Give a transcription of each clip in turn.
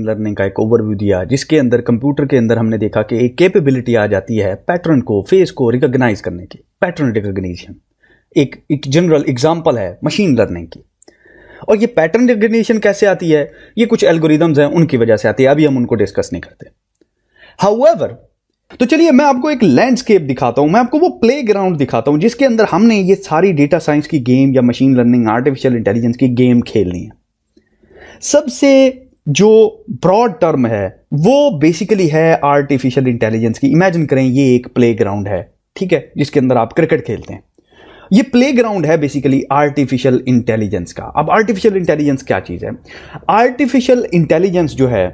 Learning का एक overview दिया, जिसके अंदर कंप्यूटर के अंदर हमने देखा कि एक कैपेबिलिटी आ जाती है पैटर्न को, फेस को रिकॉग्नाइज करने की, पैटर्न रिकॉग्निशन एक जनरल एग्जांपल है मशीन लर्निंग की। और ये पैटर्न रिकॉग्निशन कैसे आती है, ये कुछ एल्गोरिदम्स हैं उनकी वजह से आती है, अभी हम उनको डिस्कस नहीं करते। हाउएवर, तो चलिए मैं आपको एक लैंडस्केप दिखाता हूं, मैं आपको वो प्लेग्राउंड दिखाता हूं जिसके अंदर हमने ये सारी डेटा साइंस की गेम या मशीन लर्निंग आर्टिफिशियल इंटेलिजेंस की गेम खेलनी है। सबसे जो ब्रॉड टर्म है वो बेसिकली है आर्टिफिशियल इंटेलिजेंस की। इमेजिन करें ये एक प्लेग्राउंड है, ठीक है, जिसके अंदर आप क्रिकेट खेलते हैं। ये प्लेग्राउंड है बेसिकली आर्टिफिशियल इंटेलिजेंस का। अब आर्टिफिशियल इंटेलिजेंस क्या चीज है? आर्टिफिशियल इंटेलिजेंस जो है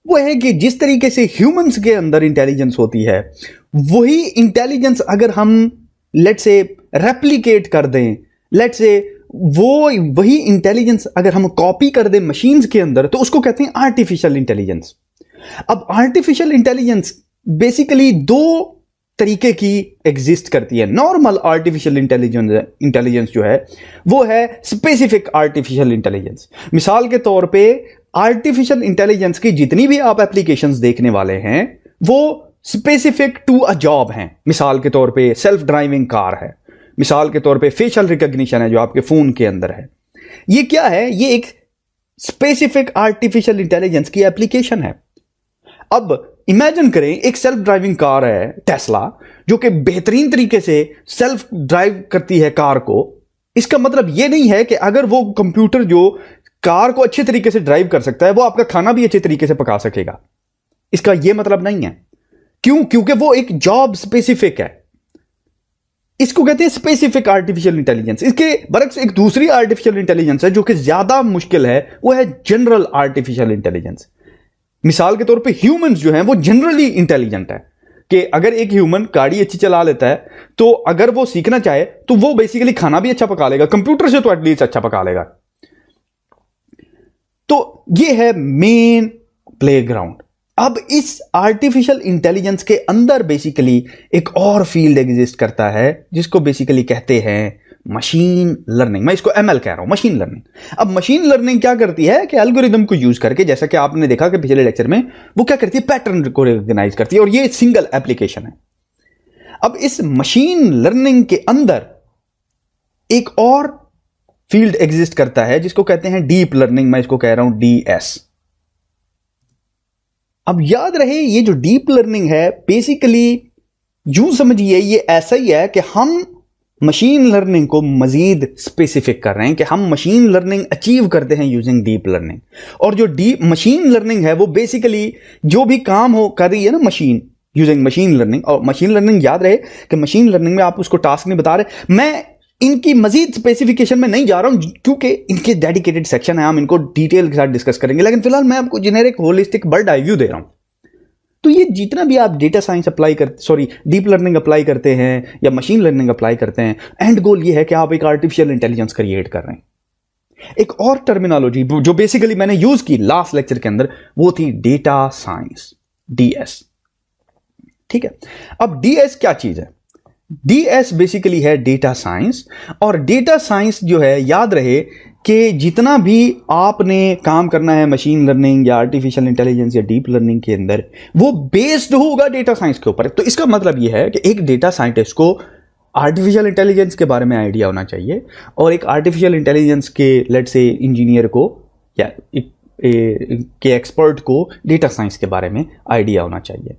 वो है कि जिस तरीके से ह्यूमंस के अंदर इंटेलिजेंस होती है, वही इंटेलिजेंस अगर हम लेट से रेप्लिकेट कर दें, लेट से वही इंटेलिजेंस अगर हम कॉपी कर दें मशीन्स के अंदर, तो उसको कहते हैं आर्टिफिशियल इंटेलिजेंस। अब आर्टिफिशियल इंटेलिजेंस बेसिकली दो तरीके की एग्जिस्ट करती है। नॉर्मल आर्टिफिशियल इंटेलिजेंस जो है वो है स्पेसिफिक आर्टिफिशियल इंटेलिजेंस। मिसाल के तौर पे आर्टिफिशियल इंटेलिजेंस की जितनी भी आप एप्लीकेशंस देखने वाले हैं वो स्पेसिफिक टू अ जॉब हैं। मिसाल के तौर पे सेल्फ ड्राइविंग कार है, मिसाल के तौर पे फेशियल रिकॉग्निशन है जो आपके फोन के अंदर है। ये क्या है? ये एक स्पेसिफिक आर्टिफिशियल इंटेलिजेंस की एप्लीकेशन है। अब इमेजिन करें एक सेल्फ ड्राइविंग कार है टेस्ला, जो कि बेहतरीन तरीके से सेल्फ ड्राइव करती है कार को। इसका मतलब यह नहीं है कि अगर वो कंप्यूटर जो कार को अच्छे तरीके से ड्राइव कर सकता है वो आपका खाना भी अच्छे तरीके से पका सकेगा। इसका यह मतलब नहीं है। क्यों? क्योंकि वो एक जॉब स्पेसिफिक है। इसको कहते हैं स्पेसिफिक आर्टिफिशियल इंटेलिजेंस। इसके बरक्स एक दूसरी आर्टिफिशियल इंटेलिजेंस है जो कि ज्यादा मुश्किल है, वो है जनरल आर्टिफिशियल इंटेलिजेंस। मिसाल के तौर पे ह्यूमंस जो हैं वो जनरली इंटेलिजेंट है कि अगर एक ह्यूमन गाड़ी अच्छी चला लेता है तो अगर वो सीखना चाहे तो वो बेसिकली खाना भी अच्छा पका लेगा, कंप्यूटर से तो एटलीस्ट अच्छा पका लेगा। तो ये है मेन प्लेग्राउंड। अब इस आर्टिफिशियल इंटेलिजेंस के अंदर बेसिकली एक और फील्ड एग्जिस्ट करता है जिसको बेसिकली कहते हैं मशीन लर्निंग। मैं इसको एमएल कह रहा हूं, मशीन लर्निंग। अब मशीन लर्निंग क्या करती है कि एल्गोरिदम को यूज करके, जैसा कि आपने देखा कि पिछले लेक्चर में, वो क्या करती है, पैटर्न को रिकॉग्नाइज करती है, और ये सिंगल एप्लीकेशन है। अब इस मशीन लर्निंग के अंदर एक और फील्ड एग्जिस्ट करता है जिसको कहते हैं डीप लर्निंग। मैं इसको कह रहा हूं डीएस। अब याद रहे ये जो डीप लर्निंग है बेसिकली यूं समझिए ये ऐसा ही है कि हम मशीन लर्निंग को मजीद स्पेसिफिक कर रहे हैं कि हम मशीन लर्निंग अचीव करते हैं यूजिंग डीप लर्निंग। और जो डीप मशीन लर्निंग है वो बेसिकली जो भी काम हो कर रही है ना मशीन यूजिंग मशीन लर्निंग। और मशीन लर्निंग याद रहे कि मशीन लर्निंग में आप उसको टास्क नहीं बता रहे। मैं इनकी मजीद स्पेसिफिकेशन में नहीं जा रहा हूं क्योंकि इनके डेडिकेटेड सेक्शन है, हम इनको डिटेल के साथ डिस्कस करेंगे, लेकिन फिलहाल मैं आपको generic holistic bird eye view दे रहा हूं। तो ये जितना भी आप डेटा साइंस अप्लाई करते, डीप लर्निंग अप्लाई करते हैं या मशीन लर्निंग अप्लाई करते हैं, एंड गोल ये है कि आप एक आर्टिफिशियल इंटेलिजेंस क्रिएट कर रहे हैं। एक और टर्मिनोलॉजी जो बेसिकली मैंने यूज की लास्ट लेक्चर के अंदर वो थी डेटा साइंस, डीएस। ठीक है, अब डीएस क्या चीज है? डीएस बेसिकली है डेटा साइंस। और डेटा साइंस जो है याद रहे कि जितना भी आपने काम करना है मशीन लर्निंग या आर्टिफिशियल इंटेलिजेंस या डीप लर्निंग के अंदर, वो बेस्ड होगा डेटा साइंस के ऊपर। तो इसका मतलब यह है कि एक डेटा साइंटिस्ट को आर्टिफिशियल इंटेलिजेंस के बारे में आइडिया होना चाहिए और एक आर्टिफिशियल इंटेलिजेंस के लेट से इंजीनियर को या के एक्सपर्ट को डेटा साइंस के बारे में आइडिया होना चाहिए।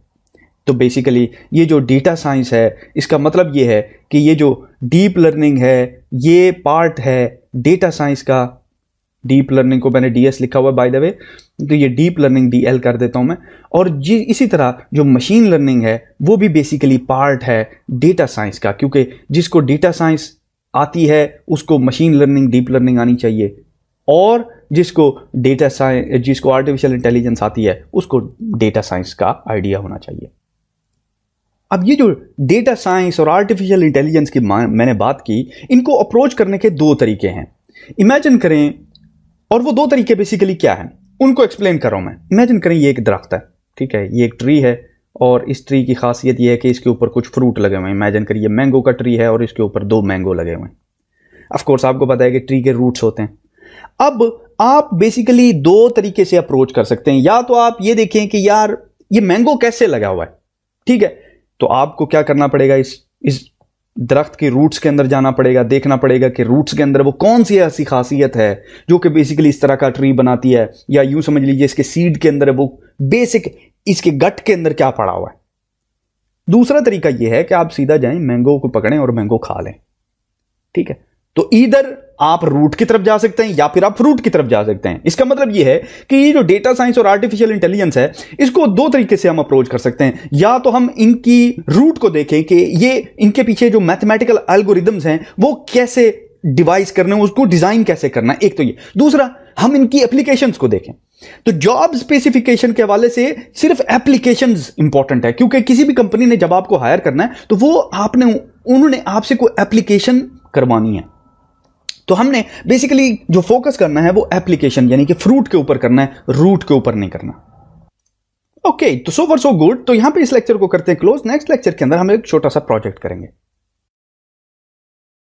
तो बेसिकली ये जो डेटा साइंस है इसका मतलब ये है कि ये जो डीप लर्निंग है ये पार्ट है डेटा साइंस का। डीप लर्निंग को मैंने डीएस लिखा हुआ बाय द वे, तो ये डीप लर्निंग डीएल कर देता हूं मैं। और इसी तरह जो मशीन लर्निंग है वो भी बेसिकली पार्ट है डेटा साइंस का, क्योंकि जिसको डेटा साइंस आती है उसको मशीन लर्निंग डीप लर्निंग आनी चाहिए, और जिसको आर्टिफिशियल इंटेलिजेंस आती है उसको डेटा साइंस का आइडिया होना चाहिए। अब ये जो डेटा साइंस और आर्टिफिशियल इंटेलिजेंस की मैंने बात की, इनको अप्रोच करने के दो तरीके हैं। इमेजिन करें, और वो दो तरीके बेसिकली क्या हैं उनको एक्सप्लेन कर रहा हूं मैं। इमेजिन करें ये एक दरख्त है, ठीक है, ये एक ट्री है और इस ट्री की खासियत ये है कि इसके ऊपर कुछ फ्रूट लगे हुए हैं। इमेजिन करिए मैंगो का ट्री है और इसके ऊपर 2 मैंगो लगे हुए हैं। ऑफ कोर्स आपको पता है कि ट्री के रूट्स होते हैं। अब आप बेसिकली दो तरीके से अप्रोच कर सकते हैं। या तो आप ये देखें कि यार ये मैंगो कैसे लगा हुआ है, ठीक है, तो आपको क्या करना पड़ेगा, इस दरख्त के रूट्स के अंदर जाना पड़ेगा, देखना पड़ेगा कि रूट्स के अंदर वो कौन सी ऐसी खासियत है जो कि बेसिकली इस तरह का ट्री बनाती है, या यूं समझ लीजिए इसके सीड के अंदर वो बेसिक इसके गट के अंदर क्या पड़ा हुआ है। दूसरा तरीका यह है कि आप सीधा जाएं, मैंगो को पकड़ें और मैंगो खा लें, ठीक है। तो इधर आप रूट की तरफ जा सकते हैं या फिर आप फ्रूट की तरफ जा सकते हैं। इसका मतलब यह है कि ये जो डेटा साइंस और आर्टिफिशियल इंटेलिजेंस है, इसको दो तरीके से हम अप्रोच कर सकते हैं। या तो हम इनकी रूट को देखें कि ये इनके पीछे जो मैथमेटिकल एल्गोरिदम्स हैं वो कैसे डिवाइस करने, उसको डिजाइन कैसे करना, एक तो ये। दूसरा, हम इनकी एप्लीकेशंस को देखें। तो जॉब स्पेसिफिकेशन के हवाले से सिर्फ एप्लीकेशंस इंपॉर्टेंट है, क्योंकि किसी भी कंपनी ने जब आपको हायर करना है तो वो उन्होंने आपसे कोई एप्लीकेशन करवानी है। तो हमने बेसिकली जो फोकस करना है वो एप्लीकेशन यानी कि फ्रूट के ऊपर करना है, रूट के ऊपर नहीं करना। ओके, तो सो फॉर सो गुड। तो यहां पे इस लेक्चर को करते हैं क्लोज। नेक्स्ट लेक्चर के अंदर हम एक छोटा सा प्रोजेक्ट करेंगे।